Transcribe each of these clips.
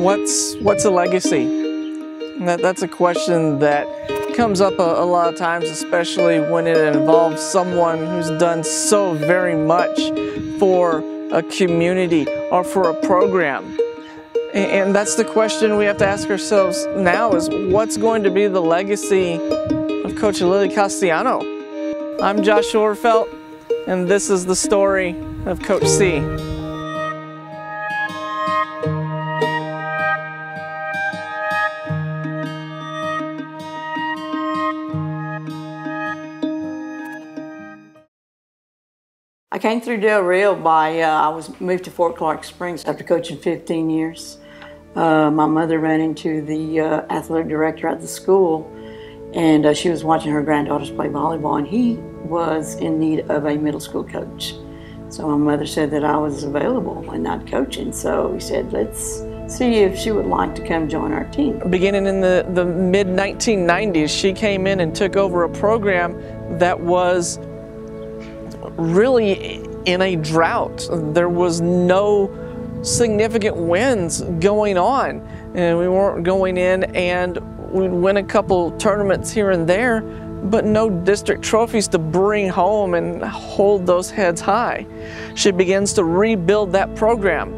What's a legacy? That's a question that comes up a lot of times, especially when it involves someone who's done so very much for a community or for a program. And that's the question we have to ask ourselves now, is what's going to be the legacy of Coach Lillie Castellano? I'm Josh Orfelt, and this is the story of Coach C. I came through Del Rio by, I was moved to Fort Clark Springs after coaching 15 years. My mother ran into the athletic director at the school, and she was watching her granddaughters play volleyball, and he was in need of a middle school coach. So my mother said that I was available and not coaching, so he said, let's see if she would like to come join our team. Beginning in the mid-1990s, she came in and took over a program that was really in a drought. There was no significant wins going on, and we weren't going in and we'd win a couple tournaments here and there, but no district trophies to bring home and hold those heads high. She begins to rebuild that program,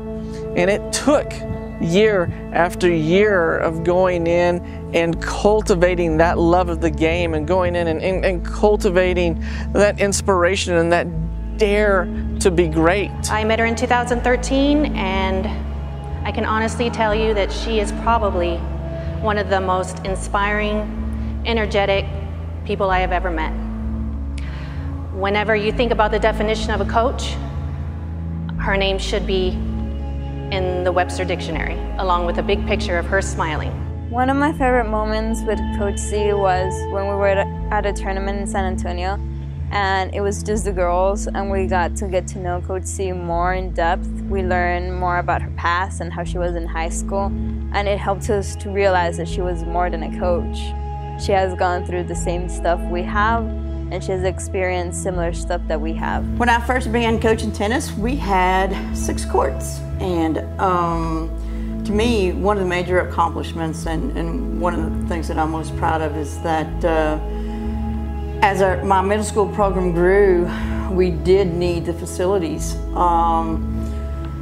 and it took year after year of going in and cultivating that love of the game, and going in and cultivating that inspiration and that dare to be great. I met her in 2013, and I can honestly tell you that she is probably one of the most inspiring, energetic people I have ever met. Whenever you think about the definition of a coach, her name should be in the Webster Dictionary, along with a big picture of her smiling. One of my favorite moments with Coach C was when we were at a tournament in San Antonio, and it was just the girls, and we got to know Coach C more in depth. We learned more about her past and how she was in high school, and it helped us to realize that she was more than a coach. She has gone through the same stuff we have, and she has experienced similar stuff that we have. When I first began coaching tennis, we had 6 courts, and to me, one of the major accomplishments and one of the things that I'm most proud of is that as my middle school program grew, we did need the facilities.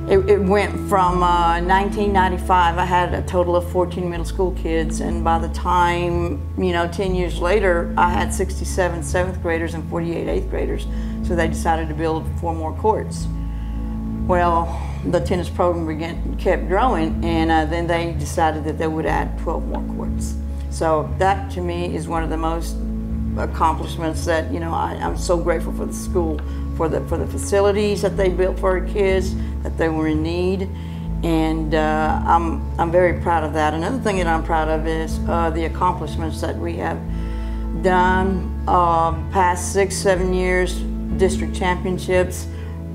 It went from 1995, I had a total of 14 middle school kids, and by the time, 10 years later, I had 67 7th graders and 48 8th graders, so they decided to build 4 more courts. Well, the tennis program kept growing, and then they decided that they would add 12 more courts. So that, to me, is one of the most accomplishments that, I'm so grateful for the school, for the facilities that they built for our kids, that they were in need, and I'm very proud of that. Another thing that I'm proud of is the accomplishments that we have done past 6-7 years, district championships,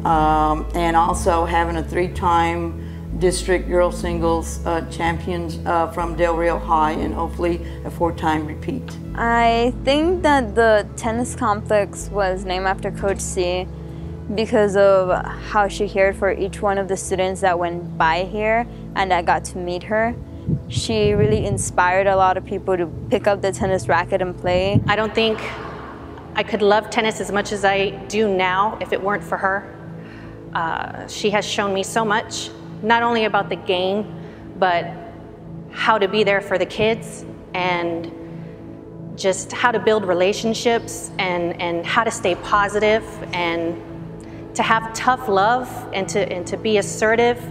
and also having a 3-time district girls singles champions from Del Rio High, and hopefully a 4-time repeat. I think that the tennis complex was named after Coach C because of how she cared for each one of the students that went by here and that got to meet her. She really inspired a lot of people to pick up the tennis racket and play. I don't think I could love tennis as much as I do now if it weren't for her. She has shown me so much, not only about the game, but how to be there for the kids, and just how to build relationships, and how to stay positive, and to have tough love, and to be assertive,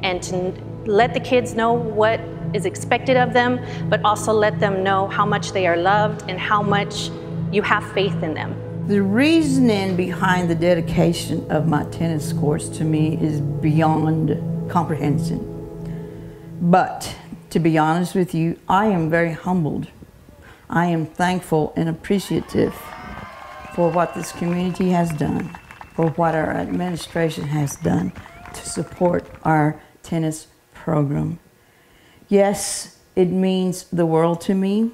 and to let the kids know what is expected of them, but also let them know how much they are loved and how much you have faith in them. The reasoning behind the dedication of my tennis courts to me is beyond comprehension. But to be honest with you, I am very humbled. I am thankful and appreciative for what this community has done, for what our administration has done to support our tennis program. Yes, it means the world to me.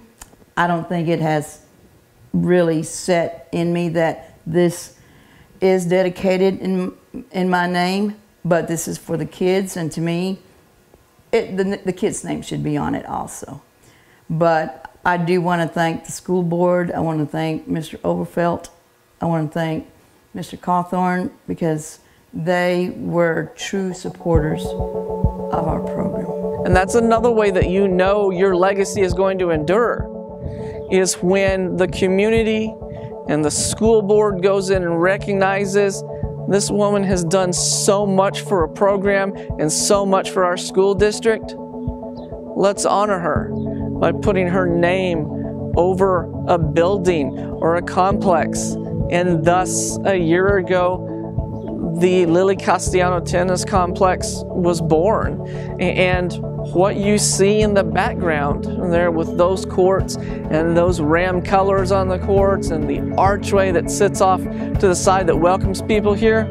I don't think it has really set in me that this is dedicated in my name, but this is for the kids, and to me, the kid's name should be on it also. But I do want to thank the school board. I want to thank Mr. Overfelt. I want to thank Mr. Cawthorn, because they were true supporters of our program. And that's another way that you know your legacy is going to endure, is when the community and the school board goes in and recognizes this woman has done so much for a program and so much for our school district. Let's honor her by putting her name over a building or a complex. And thus, a year ago, the Lillie Castellano Tennis Complex was born. And what you see in the background there with those courts and those ram colors on the courts and the archway that sits off to the side that welcomes people here,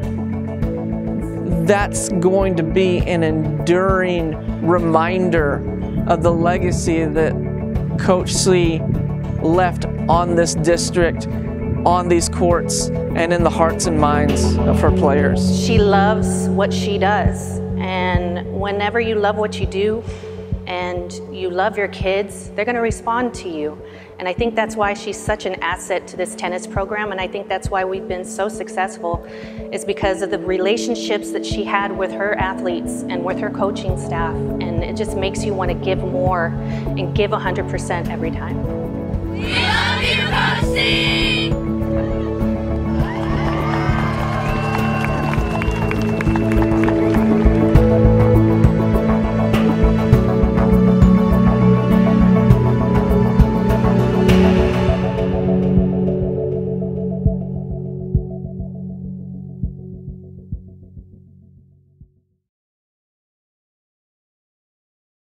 that's going to be an enduring reminder of the legacy that Coach C left on this district, on these courts, and in the hearts and minds of her players. She loves what she does, and whenever you love what you do and you love your kids, they're going to respond to you. And I think that's why she's such an asset to this tennis program, and I think that's why we've been so successful, is because of the relationships that she had with her athletes and with her coaching staff, and it just makes you want to give more and give 100% every time.